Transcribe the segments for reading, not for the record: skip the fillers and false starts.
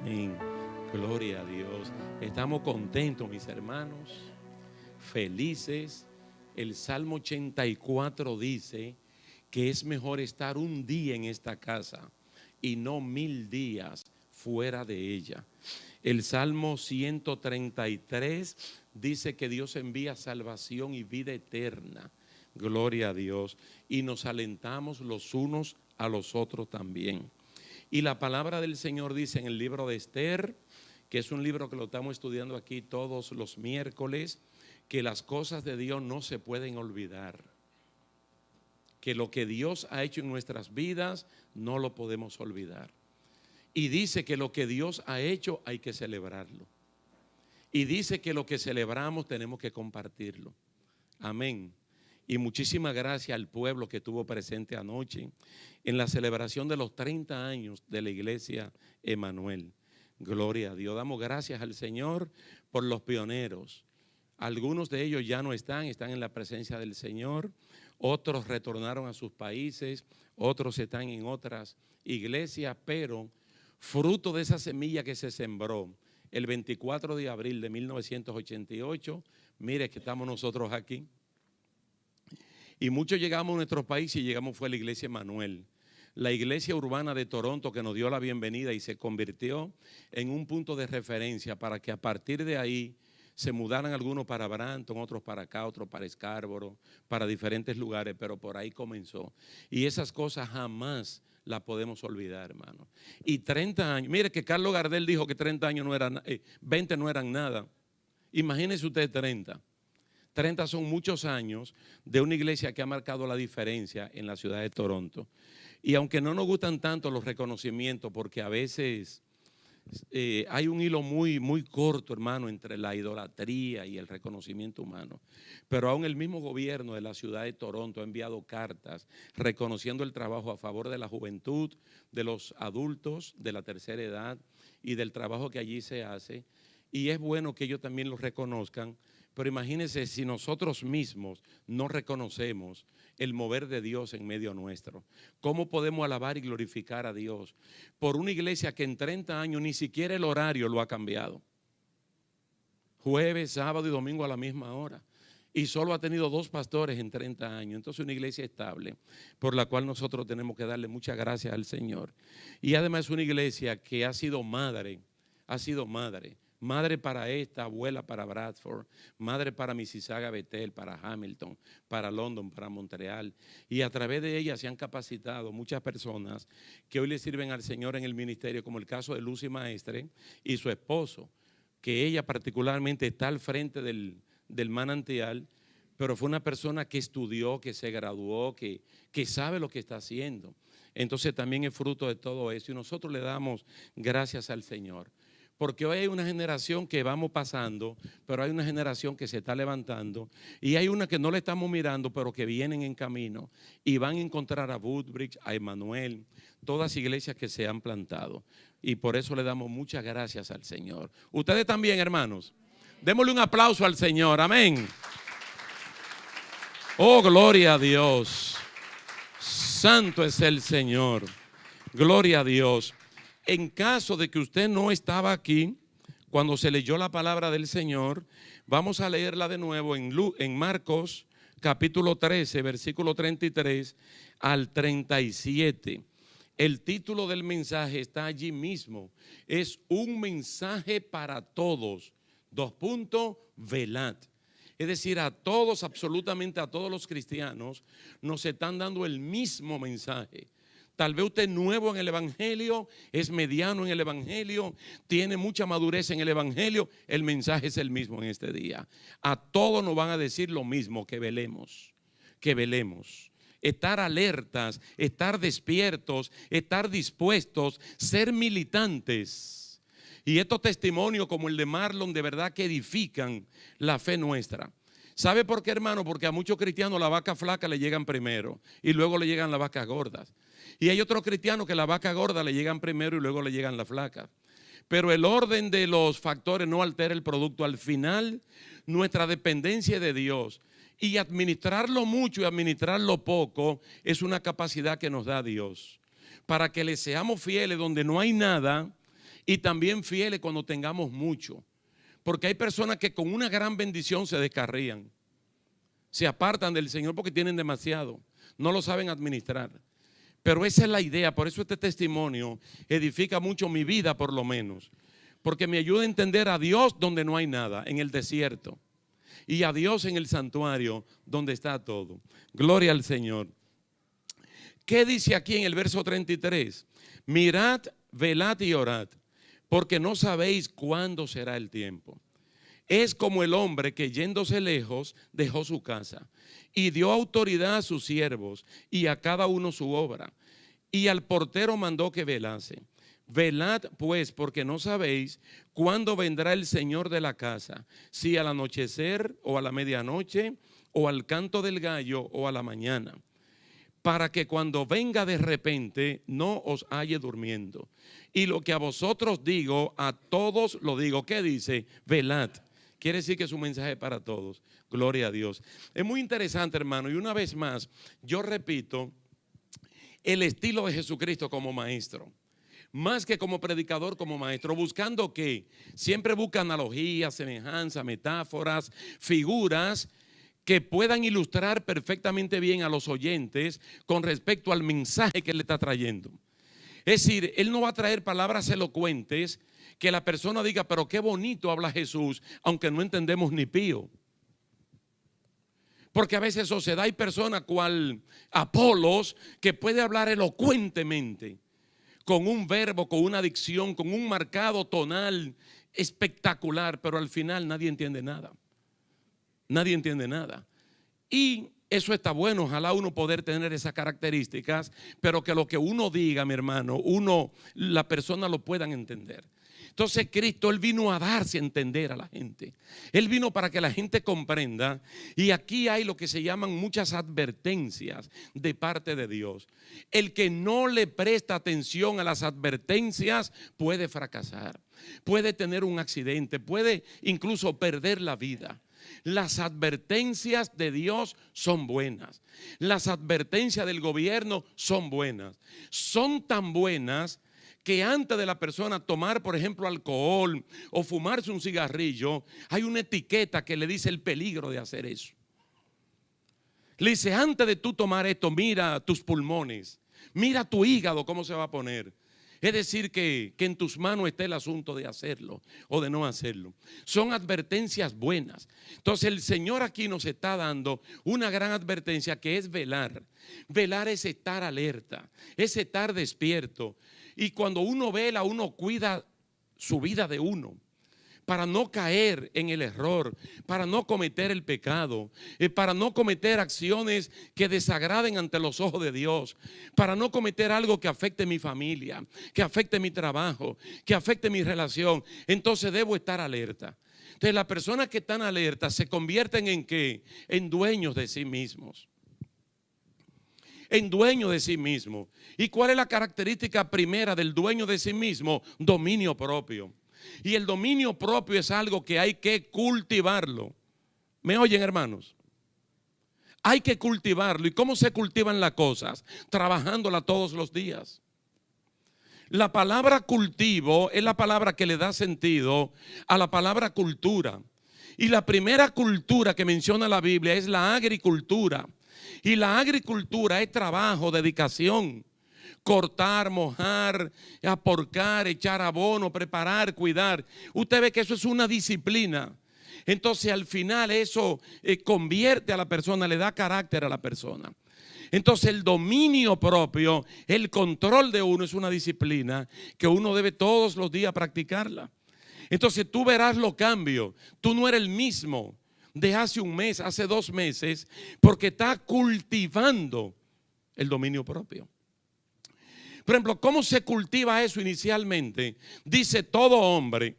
Amén. Gloria a Dios. Estamos contentos, mis hermanos, felices. El Salmo 84 dice que es mejor estar un día en esta casa y no 1000 días fuera de ella. El Salmo 133 dice que Dios envía salvación y vida eterna. Gloria a Dios. Y nos alentamos los unos a los otros también. Y la palabra del Señor dice en el libro de Esther, que es un libro que lo estamos estudiando aquí todos los miércoles, que las cosas de Dios no se pueden olvidar. Que lo que Dios ha hecho en nuestras vidas no lo podemos olvidar. Y dice que lo que Dios ha hecho hay que celebrarlo. Y dice que lo que celebramos tenemos que compartirlo. Amén. Y muchísimas gracias al pueblo que estuvo presente anoche en la celebración de los 30 años de la iglesia Emanuel. Gloria a Dios. Damos gracias al Señor por los pioneros. Algunos de ellos ya no están en la presencia del Señor. Otros retornaron a sus países, otros están en otras iglesias, pero fruto de esa semilla que se sembró el 24 de abril de 1988, mire que estamos nosotros aquí. Y muchos llegamos a nuestro país y llegamos fue a la iglesia Emanuel, la iglesia urbana de Toronto, que nos dio la bienvenida y se convirtió en un punto de referencia para que a partir de ahí se mudaran algunos para Brampton, otros para acá, otros para Scarborough, para diferentes lugares, pero por ahí comenzó. Y esas cosas jamás las podemos olvidar, hermano. Y 30 años, mire que Carlos Gardel dijo que 30 años no eran, 20 no eran nada. Imagínense usted 30. 30 son muchos años de una iglesia que ha marcado la diferencia en la ciudad de Toronto. Y aunque no nos gustan tanto los reconocimientos, porque a veces hay un hilo muy corto, hermano, entre la idolatría y el reconocimiento humano. Pero aún el mismo gobierno de la ciudad de Toronto ha enviado cartas reconociendo el trabajo a favor de la juventud, de los adultos de la tercera edad y del trabajo que allí se hace. Y es bueno que ellos también lo reconozcan. Pero imagínense si nosotros mismos no reconocemos el mover de Dios en medio nuestro. ¿Cómo podemos alabar y glorificar a Dios por una iglesia que en 30 años ni siquiera el horario lo ha cambiado? Jueves, sábado y domingo a la misma hora. Y solo ha tenido 2 pastores en 30 años. Entonces una iglesia estable por la cual nosotros tenemos que darle muchas gracias al Señor. Y además es una iglesia que ha sido madre. Madre para esta, abuela para Bradford, madre para Mississauga, Bethel, para Hamilton, para London, para Montreal. Y a través de ella se han capacitado muchas personas que hoy le sirven al Señor en el ministerio, como el caso de Lucy Maestre y su esposo, que ella particularmente está al frente del manantial, pero fue una persona que estudió, que se graduó, que sabe lo que está haciendo. Entonces también es fruto de todo eso y nosotros le damos gracias al Señor. Porque hoy hay una generación que vamos pasando, pero hay una generación que se está levantando y hay una que no le estamos mirando, pero que vienen en camino y van a encontrar a Woodbridge, a Emanuel, todas iglesias que se han plantado. Y por eso le damos muchas gracias al Señor. Ustedes también, hermanos. Démosle un aplauso al Señor. Amén. Oh, gloria a Dios. Santo es el Señor. Gloria a Dios. En caso de que usted no estaba aquí cuando se leyó la palabra del Señor, vamos a leerla de nuevo en Marcos capítulo 13, versículo 33 al 37. El título del mensaje está allí mismo. Es un mensaje para todos. Velad. Es decir, a todos, absolutamente a todos los cristianos, nos están dando el mismo mensaje. Tal vez usted es nuevo en el evangelio, es mediano en el evangelio, tiene mucha madurez en el evangelio. El mensaje es el mismo en este día. A todos nos van a decir lo mismo, que velemos, que velemos. Estar alertas, estar despiertos, estar dispuestos, ser militantes. Y estos testimonios como el de Marlon de verdad que edifican la fe nuestra. ¿Sabe por qué, hermano? Porque a muchos cristianos las vacas flacas le llegan primero y luego le llegan las vacas gordas. Y hay otros cristianos que la vaca gorda le llegan primero y luego le llegan las flacas. Pero el orden de los factores no altera el producto. Al final, nuestra dependencia de Dios y administrarlo mucho y administrarlo poco es una capacidad que nos da Dios. Para que le seamos fieles donde no hay nada y también fieles cuando tengamos mucho. Porque hay personas que con una gran bendición se descarrían, se apartan del Señor porque tienen demasiado, no lo saben administrar. Pero esa es la idea, por eso este testimonio edifica mucho mi vida por lo menos, porque me ayuda a entender a Dios donde no hay nada, en el desierto, y a Dios en el santuario donde está todo. Gloria al Señor. ¿Qué dice aquí en el verso 33? Mirad, velad y orad, porque no sabéis cuándo será el tiempo. Es como el hombre que yéndose lejos dejó su casa y dio autoridad a sus siervos y a cada uno su obra. Y al portero mandó que velase. Velad pues, porque no sabéis cuándo vendrá el Señor de la casa, si al anochecer o a la medianoche o al canto del gallo o a la mañana, para que cuando venga de repente no os halle durmiendo. Y lo que a vosotros digo, a todos lo digo. ¿Qué dice? Velad. Quiere decir que es un mensaje para todos. Gloria a Dios. Es muy interesante, hermano. Y una vez más, yo repito, el estilo de Jesucristo como maestro. Más que como predicador, como maestro. Buscando que siempre busca analogías, semejanzas, metáforas, figuras que puedan ilustrar perfectamente bien a los oyentes con respecto al mensaje que él le está trayendo. Es decir, él no va a traer palabras elocuentes que la persona diga, pero qué bonito habla Jesús, aunque no entendemos ni pío. Porque a veces sociedad hay personas cual Apolos que puede hablar elocuentemente, con un verbo, con una dicción, con un marcado tonal espectacular, pero al final nadie entiende nada. Nadie entiende nada. Y eso está bueno, ojalá uno poder tener esas características, pero que lo que uno diga, mi hermano, la persona lo puedan entender. Entonces Cristo, Él vino a darse a entender a la gente. Él vino para que la gente comprenda. Y aquí hay lo que se llaman muchas advertencias de parte de Dios. El que no le presta atención a las advertencias puede fracasar, puede tener un accidente, puede incluso perder la vida. Las advertencias de Dios son buenas. Las advertencias del gobierno son buenas. Son tan buenas que antes de la persona tomar, por ejemplo, alcohol o fumarse un cigarrillo, hay una etiqueta que le dice el peligro de hacer eso. Le dice, antes de tú tomar esto, mira tus pulmones, mira tu hígado cómo se va a poner. Es decir, que en tus manos está el asunto de hacerlo o de no hacerlo. Son advertencias buenas. Entonces el Señor aquí nos está dando una gran advertencia que es velar. Velar es estar alerta, es estar despierto. Y cuando uno vela, uno cuida su vida de uno, para no caer en el error, para no cometer el pecado, para no cometer acciones que desagraden ante los ojos de Dios, para no cometer algo que afecte mi familia, que afecte mi trabajo, que afecte mi relación. Entonces debo estar alerta. Entonces las personas que están alertas se convierten en ¿qué? En dueños de sí mismos. En dueño de sí mismo. ¿Y cuál es la característica primera del dueño de sí mismo? Dominio propio. Y el dominio propio es algo que hay que cultivarlo. ¿Me oyen, hermanos? Hay que cultivarlo. ¿Y cómo se cultivan las cosas? Trabajándola todos los días. La palabra cultivo es la palabra que le da sentido a la palabra cultura. Y la primera cultura que menciona la Biblia es la agricultura. Y la agricultura es trabajo, dedicación, cortar, mojar, aporcar, echar abono, preparar, cuidar. Usted ve que eso es una disciplina. Entonces al final eso convierte a la persona, le da carácter a la persona. Entonces el dominio propio, el control de uno es una disciplina que uno debe todos los días practicarla. Entonces tú verás los cambios. Tú no eres el mismo de hace un mes, hace 2 meses, porque está cultivando el dominio propio. Por ejemplo, ¿cómo se cultiva eso inicialmente? Dice todo hombre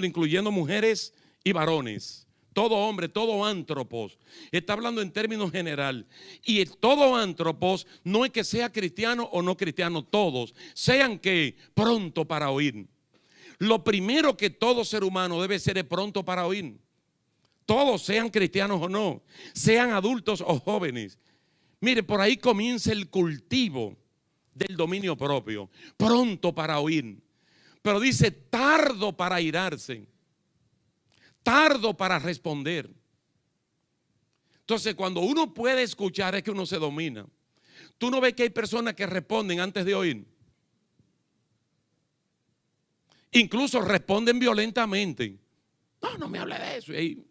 incluyendo mujeres y varones, todo hombre, todo ántropos, está hablando en términos general. Y todo ántropos no es que sea cristiano o no cristiano, todos sean que pronto para oír. Lo primero que todo ser humano debe ser es pronto para oír. Todos, sean cristianos o no, sean adultos o jóvenes. Mire, por ahí comienza el cultivo del dominio propio. Pronto para oír, Pero dice tardo para airarse, tardo para responder. Entonces, cuando uno puede escuchar es que uno se domina. Tú no ves que hay personas que responden antes de oír. Incluso responden violentamente. No, no me hable de eso. Y hay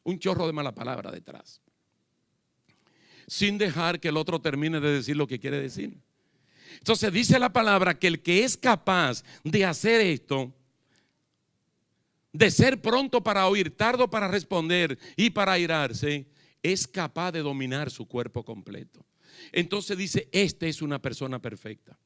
un chorro de mala palabra detrás, sin dejar que el otro termine de decir lo que quiere decir. Entonces dice la palabra que el que es capaz de hacer esto, de ser pronto para oír, tardo para responder y para airarse, es capaz de dominar su cuerpo completo. Entonces dice, esta es una persona perfecta.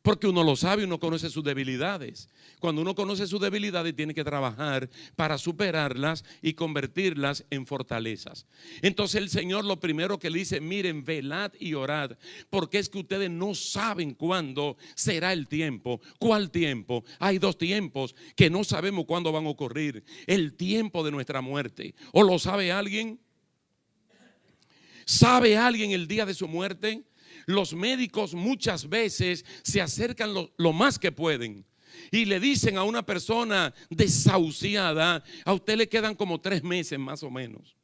Porque uno lo sabe, uno conoce sus debilidades. Cuando uno conoce sus debilidades, tiene que trabajar para superarlas y convertirlas en fortalezas. Entonces el Señor lo primero que le dice, miren, velad y orad, porque es que ustedes no saben cuándo será el tiempo. ¿Cuál tiempo? Hay dos tiempos que no sabemos cuándo van a ocurrir. El tiempo de nuestra muerte. ¿O lo sabe alguien? ¿Sabe alguien el día de su muerte? Los médicos muchas veces se acercan lo más que pueden y le dicen a una persona desahuciada, a usted le quedan como 3 meses más o menos.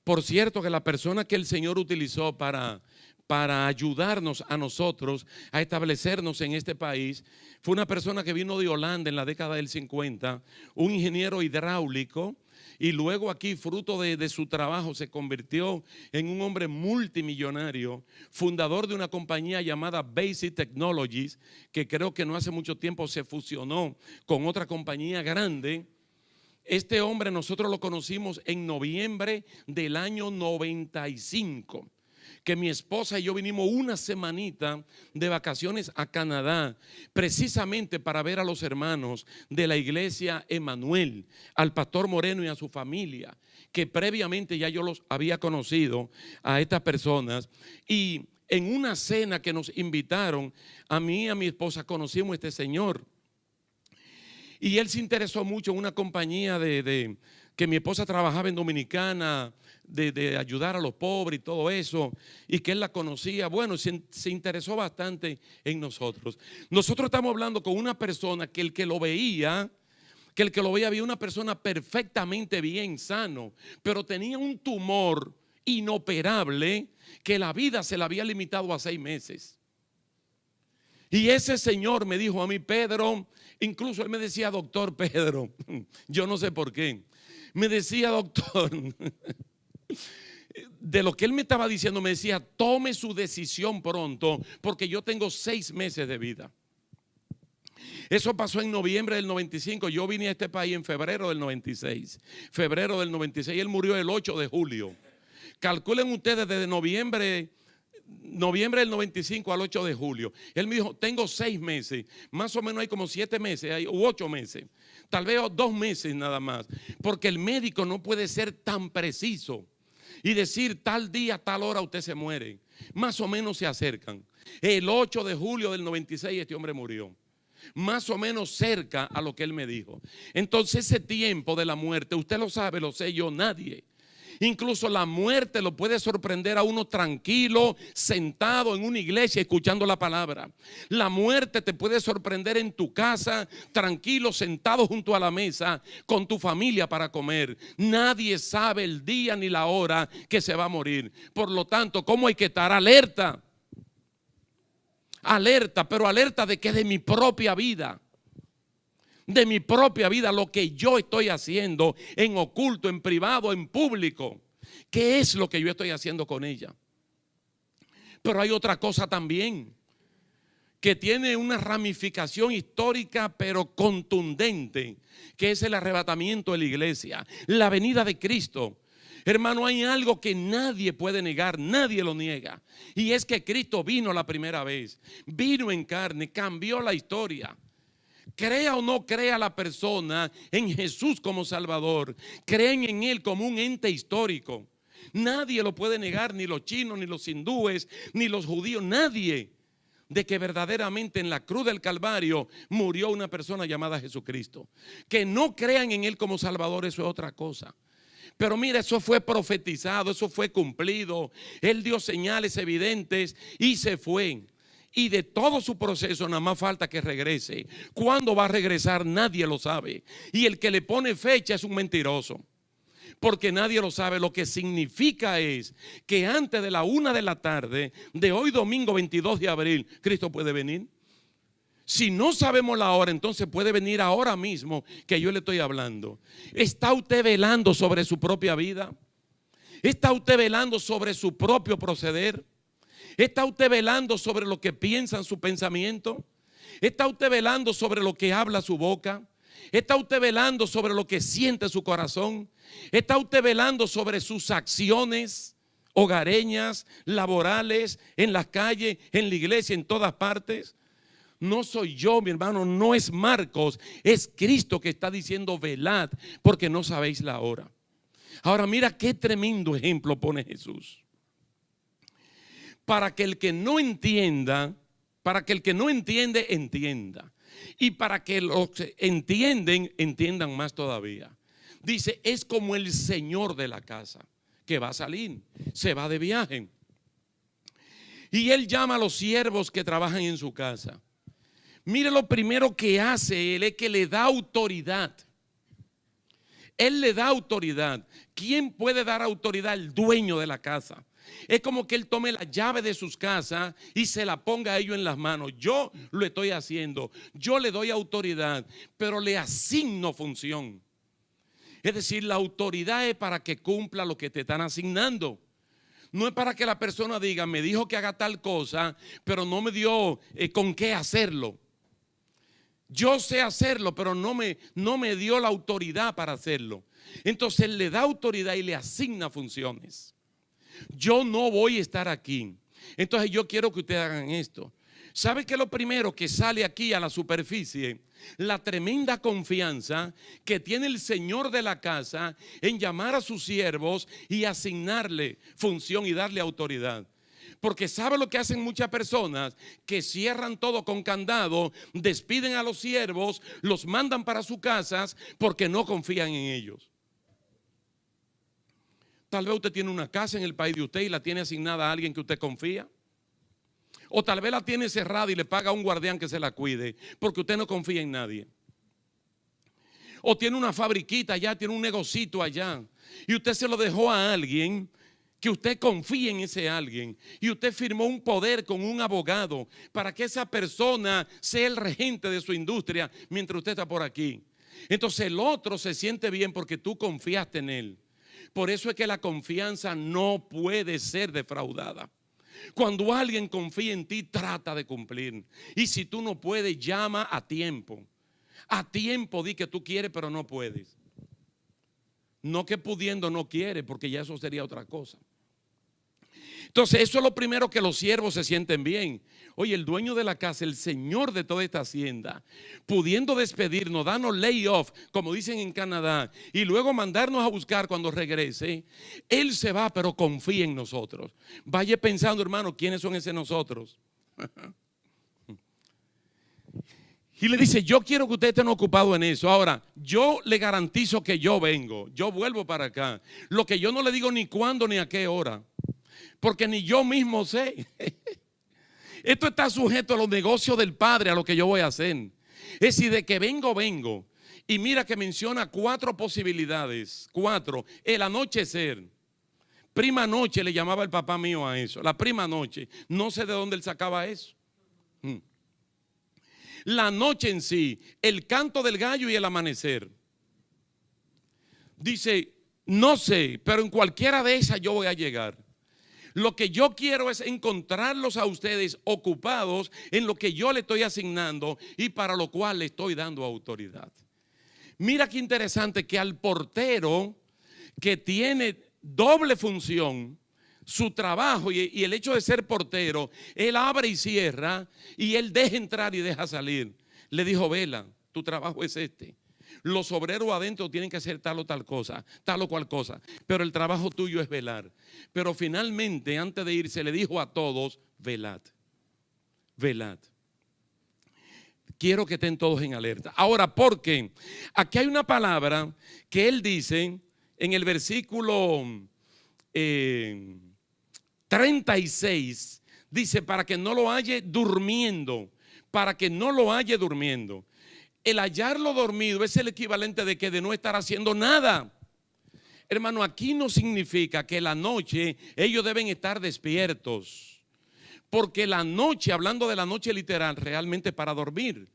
Por cierto que la persona que el Señor utilizó para ayudarnos a nosotros a establecernos en este país fue una persona que vino de Holanda en la década del 50, un ingeniero hidráulico. Y luego aquí, fruto de su trabajo, se convirtió en un hombre multimillonario, fundador de una compañía llamada Basic Technologies, que creo que no hace mucho tiempo se fusionó con otra compañía grande. Este hombre nosotros lo conocimos en noviembre del año 95. Que mi esposa y yo vinimos una semanita de vacaciones a Canadá, precisamente para ver a los hermanos de la iglesia Emanuel, al pastor Moreno y a su familia, que previamente ya yo los había conocido a estas personas. Y en una cena que nos invitaron, a mí y a mi esposa conocimos a este señor. Y él se interesó mucho en una compañía que mi esposa trabajaba en Dominicana, de ayudar a los pobres y todo eso, y que él la conocía. Bueno, se interesó bastante en nosotros. Nosotros estamos hablando con una persona que el que lo veía había una persona perfectamente bien, sano, pero tenía un tumor inoperable que la vida se le había limitado a 6 meses. Y ese señor me dijo a mí, Pedro, incluso él me decía, doctor Pedro, yo no sé por qué, me decía, doctor, de lo que él me estaba diciendo, me decía, tome su decisión pronto, porque yo tengo 6 meses de vida. Eso pasó en noviembre del 95. Yo vine a este país en febrero del 96. Febrero del 96. Él murió el 8 de julio. Calculen ustedes desde noviembre del 95 al 8 de julio. Él me dijo, tengo 6 meses. Más o menos hay como 7 meses u 8 meses. Tal vez 2 meses nada más. Porque el médico no puede ser tan preciso y decir tal día, tal hora usted se muere. Más o menos se acercan. El 8 de julio del 96 este hombre murió. Más o menos cerca a lo que él me dijo. Entonces ese tiempo de la muerte, usted lo sabe, lo sé yo, nadie. Incluso la muerte lo puede sorprender a uno tranquilo, sentado en una iglesia escuchando la palabra. La muerte te puede sorprender en tu casa, tranquilo, sentado junto a la mesa con tu familia para comer. Nadie sabe el día ni la hora que se va a morir. Por lo tanto, ¿cómo hay que estar alerta? Alerta, pero alerta de que de mi propia vida. De mi propia vida, lo que yo estoy haciendo en oculto, en privado, en público. ¿Qué es lo que yo estoy haciendo con ella? Pero hay otra cosa también que tiene una ramificación histórica pero contundente, que es el arrebatamiento de la iglesia, la venida de Cristo. Hermano, hay algo que nadie puede negar, nadie lo niega, y es que Cristo vino la primera vez, vino en carne, cambió la historia. Crea o no crea la persona en Jesús como Salvador, creen en Él como un ente histórico. Nadie lo puede negar, ni los chinos, ni los hindúes, ni los judíos, nadie, de que verdaderamente en la cruz del Calvario murió una persona llamada Jesucristo. Que no crean en Él como Salvador, eso es otra cosa. Pero mira, eso fue profetizado, eso fue cumplido. Él dio señales evidentes y se fue. y de todo su proceso nada más falta que regrese. ¿Cuándo va a regresar? Nadie lo sabe. Y el que le pone fecha es un mentiroso, porque nadie lo sabe. Lo que significa es que antes de la 1 de la tarde de hoy domingo 22 de abril, Cristo puede venir. Si no sabemos la hora, entonces puede venir ahora mismo que yo le estoy hablando. ¿Está usted velando sobre su propia vida? ¿Está usted velando sobre su propio proceder? ¿Está usted velando sobre lo que piensa en su pensamiento? ¿Está usted velando sobre lo que habla su boca? ¿Está usted velando sobre lo que siente su corazón? ¿Está usted velando sobre sus acciones hogareñas, laborales, en las calles, en la iglesia, en todas partes? No soy yo, mi hermano, no es Marcos, es Cristo que está diciendo velad porque no sabéis la hora. Ahora mira qué tremendo ejemplo pone Jesús. Para que el que no entienda, para que el que no entiende, entienda. Y para que los que entienden, entiendan más todavía. Dice, es como el señor de la casa que va a salir, se va de viaje. Y él llama a los siervos que trabajan en su casa. Mire, lo primero que hace él es que le da autoridad. Él le da autoridad. ¿Quién puede dar autoridad? El dueño de la casa. Es como que él tome la llave de sus casas y se la ponga a ellos en las manos. Yo lo estoy haciendo. Yo le doy autoridad, pero le asigno función. Es decir, la autoridad es para que cumpla lo que te están asignando. No es para que la persona diga, me dijo que haga tal cosa, pero no me dio con qué hacerlo. Yo sé hacerlo, pero no me dio la autoridad para hacerlo. Entonces él le da autoridad y le asigna funciones. Yo no voy a estar aquí. Entonces yo quiero que ustedes hagan esto. ¿Sabe qué es lo primero que sale aquí a la superficie? La tremenda confianza que tiene el señor de la casa en llamar a sus siervos y asignarle función y darle autoridad. Porque sabe lo que hacen muchas personas, que cierran todo con candado, despiden a los siervos, los mandan para sus casas porque no confían en ellos. Tal vez usted tiene una casa en el país de usted y la tiene asignada a alguien que usted confía. O tal vez la tiene cerrada y le paga a un guardián que se la cuide porque usted no confía en nadie. O tiene una fabriquita allá, tiene un negocito allá y usted se lo dejó a alguien que usted confía en ese alguien y usted firmó un poder con un abogado para que esa persona sea el regente de su industria mientras usted está por aquí. Entonces el otro se siente bien porque tú confiaste en él. Por eso es que la confianza no puede ser defraudada. Cuando alguien confía en ti, trata de cumplir. Y si tú no puedes, llama a tiempo. A tiempo di que tú quieres, pero no puedes. No que pudiendo no quiere, porque ya eso sería otra cosa. Entonces eso es lo primero, que los siervos se sienten bien. Oye, el dueño de la casa, el señor de toda esta hacienda, pudiendo despedirnos, darnos layoff, como dicen en Canadá, y luego mandarnos a buscar cuando regrese, él se va, pero confía en nosotros. Vaya pensando, hermano, ¿quiénes son ese nosotros? Y le dice, yo quiero que ustedes estén ocupados en eso. Ahora, yo le garantizo que yo vengo, yo vuelvo para acá. Lo que yo no le digo ni cuándo ni a qué hora, porque ni yo mismo sé. Esto está sujeto a los negocios del Padre, a lo que yo voy a hacer. Es decir, de que vengo, vengo. Y mira que menciona 4 posibilidades. 4. El anochecer. Prima noche le llamaba el papá mío a eso. La prima noche. No sé de dónde él sacaba eso. La noche en sí. El canto del gallo y el amanecer. Dice, no sé, pero en cualquiera de esas yo voy a llegar. Lo que yo quiero es encontrarlos a ustedes ocupados en lo que yo le estoy asignando y para lo cual le estoy dando autoridad. Mira qué interesante que al portero que tiene doble función, su trabajo y el hecho de ser portero, él abre y cierra y él deja entrar y deja salir. Le dijo, vela, tu trabajo es este. Los obreros adentro tienen que hacer tal o tal cosa, tal o cual cosa, pero el trabajo tuyo es velar. Pero finalmente, antes de irse, le dijo a todos, velad, velad. Quiero que estén todos en alerta. Ahora, ¿por qué? Aquí hay una palabra que él dice en el versículo 36, Dice, para que no lo halle durmiendo, para que no lo halle durmiendo. El hallarlo dormido es el equivalente de que de no estar haciendo nada. Hermano, aquí no significa que la noche ellos deben estar despiertos, porque la noche, hablando de la noche literal, realmente para dormir.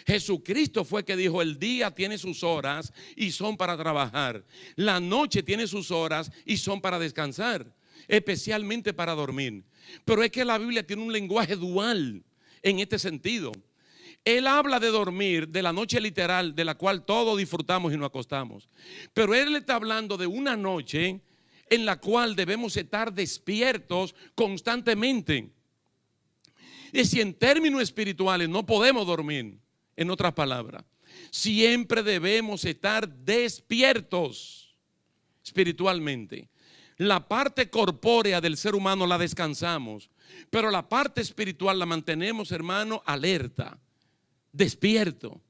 Jesucristo fue que dijo: el día tiene sus horas y son para trabajar, la noche tiene sus horas y son para descansar, especialmente para dormir. Pero es que la Biblia tiene un lenguaje dual en este sentido. Él habla de dormir, de la noche literal, de la cual todos disfrutamos y nos acostamos. Pero Él está hablando de una noche en la cual debemos estar despiertos constantemente. Y si en términos espirituales no podemos dormir, en otras palabras, siempre debemos estar despiertos espiritualmente. La parte corpórea del ser humano la descansamos, pero la parte espiritual la mantenemos, hermano, alerta, despierto,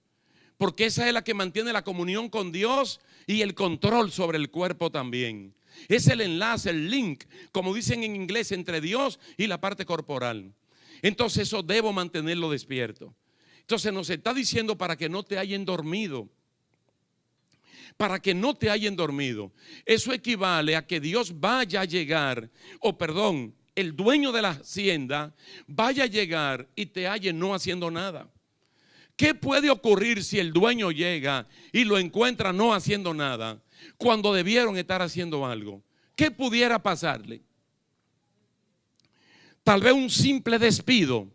porque esa es la que mantiene la comunión con Dios y el control sobre el cuerpo también. Es el enlace, el link, como dicen en inglés, entre Dios y la parte corporal. Entonces eso debo mantenerlo despierto. Entonces nos está diciendo para que no te hayan dormido. Para que no te hayan dormido. Eso equivale a que Dios vaya a llegar, el dueño de la hacienda vaya a llegar y te halle no haciendo nada. ¿Qué puede ocurrir si el dueño llega y lo encuentra no haciendo nada cuando debieron estar haciendo algo? ¿Qué pudiera pasarle? Tal vez un simple despido.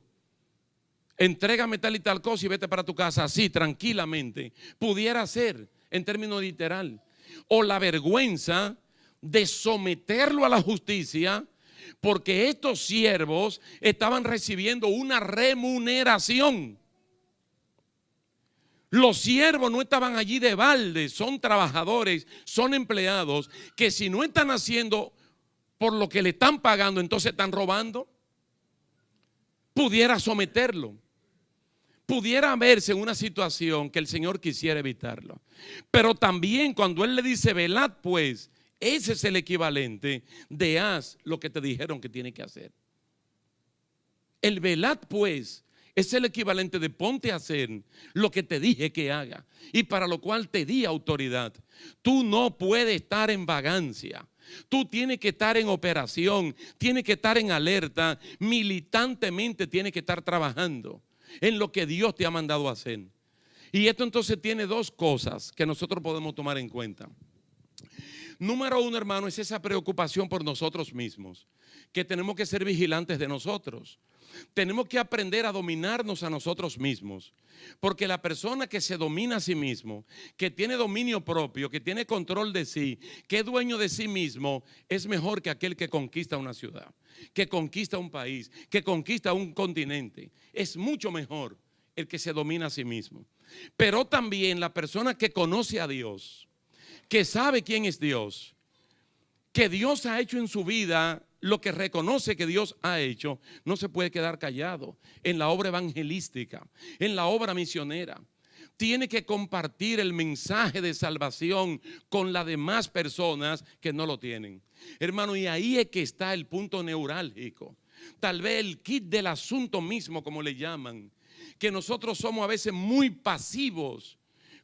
Entrégame tal y tal cosa y vete para tu casa así tranquilamente. Pudiera ser en términos literal. O la vergüenza de someterlo a la justicia, porque estos siervos estaban recibiendo una remuneración. Los siervos no estaban allí de balde, son trabajadores, son empleados, que si no están haciendo por lo que le están pagando, entonces están robando. Pudiera someterlo, pudiera verse en una situación que el Señor quisiera evitarlo. Pero también cuando Él le dice: velad pues, ese es el equivalente de haz lo que te dijeron que tiene que hacer. El velad pues es el equivalente de ponte a hacer lo que te dije que haga y para lo cual te di autoridad. Tú no puedes estar en vagancia. Tú tienes que estar en operación, tienes que estar en alerta, militantemente tienes que estar trabajando en lo que Dios te ha mandado a hacer. Y esto entonces tiene dos cosas que nosotros podemos tomar en cuenta. Número uno, hermano, es esa preocupación por nosotros mismos, que tenemos que ser vigilantes de nosotros. Tenemos que aprender a dominarnos a nosotros mismos, porque la persona que se domina a sí mismo, que tiene dominio propio, que tiene control de sí, que es dueño de sí mismo, es mejor que aquel que conquista una ciudad, que conquista un país, que conquista un continente. Es mucho mejor el que se domina a sí mismo. Pero también la persona que conoce a Dios, que sabe quién es Dios, que Dios ha hecho en su vida lo que reconoce que Dios ha hecho, no se puede quedar callado en la obra evangelística, en la obra misionera. Tiene que compartir el mensaje de salvación con las demás personas que no lo tienen. Hermano, y ahí es que está el punto neurálgico. Tal vez el kit del asunto mismo, como le llaman, que nosotros somos a veces muy pasivos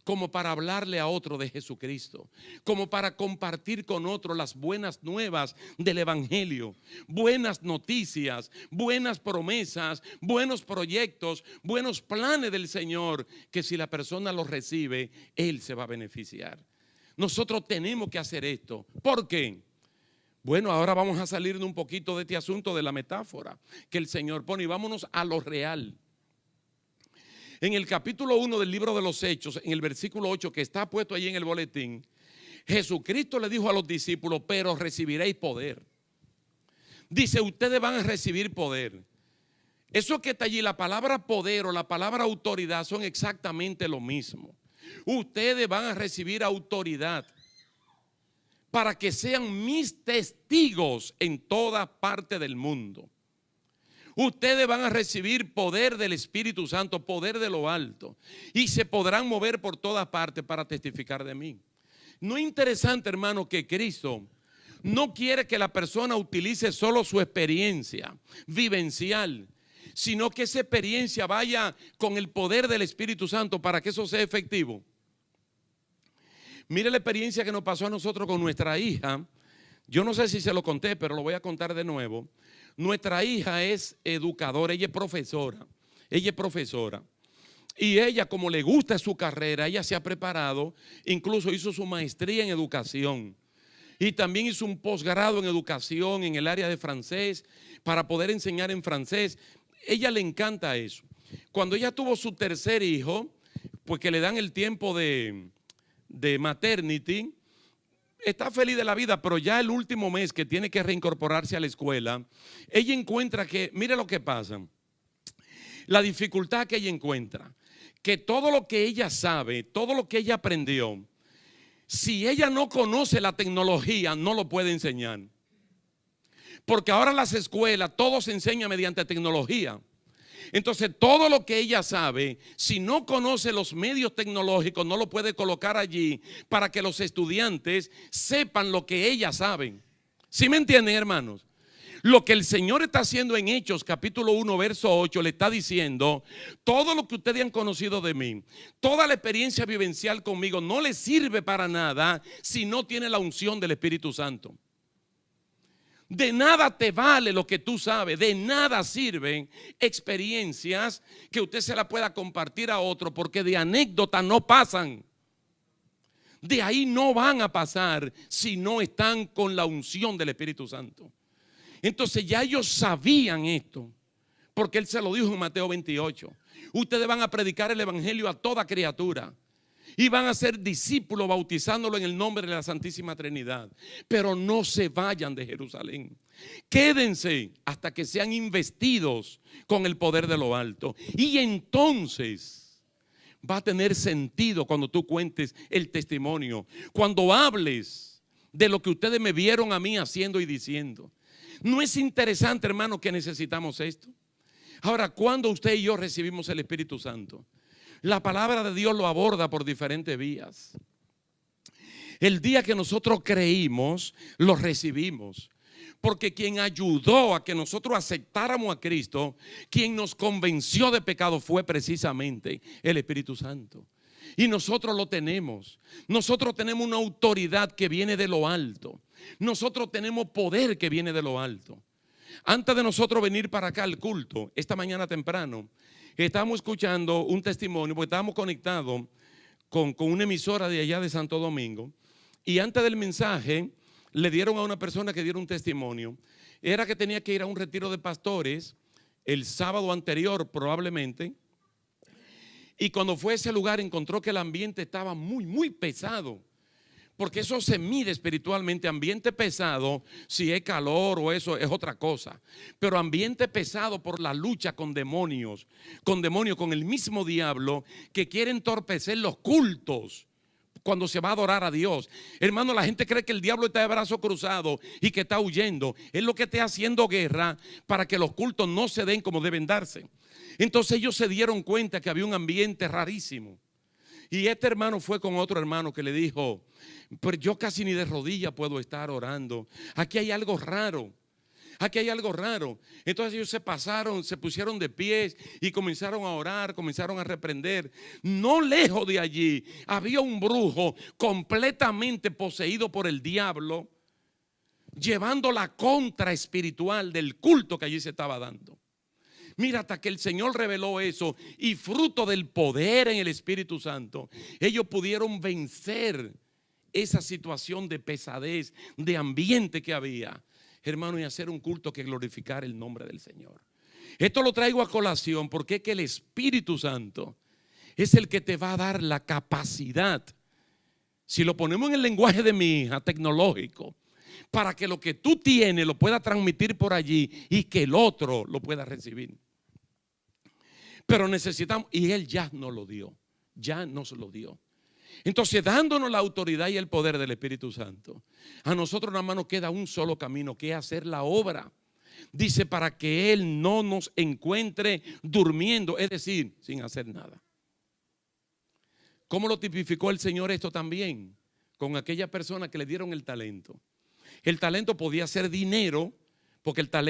como para hablarle a otro de Jesucristo, como para compartir con otro las buenas nuevas del evangelio, buenas noticias, buenas promesas, buenos proyectos, buenos planes del Señor, que si la persona los recibe, Él se va a beneficiar. Nosotros tenemos que hacer esto. ¿Por qué? Bueno, ahora vamos a salir de un poquito de este asunto de la metáfora que el Señor pone y vámonos a lo real. En el capítulo 1 del libro de los Hechos, en el versículo 8 que está puesto ahí en el boletín, Jesucristo le dijo a los discípulos: pero recibiréis poder. Dice: ustedes van a recibir poder. Eso que está allí, la palabra poder o la palabra autoridad son exactamente lo mismo. Ustedes van a recibir autoridad para que sean mis testigos en toda parte del mundo. Ustedes van a recibir poder del Espíritu Santo, poder de lo alto, y se podrán mover por todas partes para testificar de mí. ¿No es interesante, hermano, que Cristo no quiere que la persona utilice solo su experiencia vivencial, sino que esa experiencia vaya con el poder del Espíritu Santo para que eso sea efectivo. Mire la experiencia que nos pasó a nosotros con nuestra hija. Yo no sé si se lo conté, pero lo voy a contar de nuevo. Nuestra hija es educadora, ella es profesora. Ella es profesora. Y ella, como le gusta su carrera, ella se ha preparado, incluso hizo su maestría en educación. Y también hizo un posgrado en educación en el área de francés para poder enseñar en francés. Ella le encanta eso. Cuando ella tuvo su tercer hijo, pues que le dan el tiempo de maternity, está feliz de la vida, pero ya el último mes que tiene que reincorporarse a la escuela, ella encuentra que, mire lo que pasa, la dificultad que ella encuentra, que todo lo que ella sabe, todo lo que ella aprendió, si ella no conoce la tecnología, no lo puede enseñar. Porque ahora las escuelas, todo se enseña mediante tecnología. Entonces, todo lo que ella sabe, si no conoce los medios tecnológicos, no lo puede colocar allí para que los estudiantes sepan lo que ella saben. ¿Sí me entienden, hermanos? Lo que el Señor está haciendo en Hechos capítulo 1 verso 8 le está diciendo: todo lo que ustedes han conocido de mí, toda la experiencia vivencial conmigo no les sirve para nada si no tiene la unción del Espíritu Santo. De nada te vale lo que tú sabes, de nada sirven experiencias que usted se la pueda compartir a otro, porque de anécdotas no pasan. De ahí no van a pasar si no están con la unción del Espíritu Santo. Entonces ya ellos sabían esto, porque Él se lo dijo en Mateo 28. Ustedes van a predicar el evangelio a toda criatura y van a ser discípulos bautizándolo en el nombre de la Santísima Trinidad. Pero no se vayan de Jerusalén. Quédense hasta que sean investidos con el poder de lo alto. Y entonces va a tener sentido cuando tú cuentes el testimonio, cuando hables de lo que ustedes me vieron a mí haciendo y diciendo. ¿No es interesante, hermano, que necesitamos esto? Ahora, ¿cuándo usted y yo recibimos el Espíritu Santo? La palabra de Dios lo aborda por diferentes vías. El día que nosotros creímos, lo recibimos. Porque quien ayudó a que nosotros aceptáramos a Cristo, quien nos convenció de pecado, fue precisamente el Espíritu Santo. Y nosotros lo tenemos. Nosotros tenemos una autoridad que viene de lo alto. Nosotros tenemos poder que viene de lo alto. Antes de nosotros venir para acá al culto, esta mañana temprano, estábamos escuchando un testimonio, porque estábamos conectados con una emisora de allá de Santo Domingo. Y antes del mensaje, le dieron a una persona que diera un testimonio. Era que tenía que ir a un retiro de pastores el sábado anterior probablemente. Y cuando fue a ese lugar encontró que el ambiente estaba muy, muy pesado. Porque eso se mide espiritualmente. Ambiente pesado, si es calor o eso es otra cosa. Pero ambiente pesado por la lucha con demonios, con el mismo diablo que quiere entorpecer los cultos cuando se va a adorar a Dios. Hermano, la gente cree que el diablo está de brazo cruzado y que está huyendo. Es lo que está haciendo guerra para que los cultos no se den como deben darse. Entonces ellos se dieron cuenta que había un ambiente rarísimo. Y este hermano fue con otro hermano que le dijo: pero yo casi ni de rodillas puedo estar orando. Aquí hay algo raro. Aquí hay algo raro. Entonces ellos se pusieron de pies y comenzaron a orar, comenzaron a reprender. No lejos de allí había un brujo completamente poseído por el diablo, llevando la contra espiritual del culto que allí se estaba dando. Mira, hasta que el Señor reveló eso y fruto del poder en el Espíritu Santo, ellos pudieron vencer esa situación de pesadez, de ambiente que había, hermano, y hacer un culto que glorificara el nombre del Señor. Esto lo traigo a colación porque es que el Espíritu Santo es el que te va a dar la capacidad, si lo ponemos en el lenguaje de mi hija, tecnológico, para que lo que tú tienes lo pueda transmitir por allí y que el otro lo pueda recibir. Pero necesitamos, y Él ya nos lo dio, ya nos lo dio. Entonces, dándonos la autoridad y el poder del Espíritu Santo, a nosotros nada más nos queda un solo camino, que es hacer la obra. Dice, para que Él no nos encuentre durmiendo, es decir, sin hacer nada. ¿Cómo lo tipificó el Señor esto también? Con aquella persona que le dieron el talento. El talento podía ser dinero, porque el talento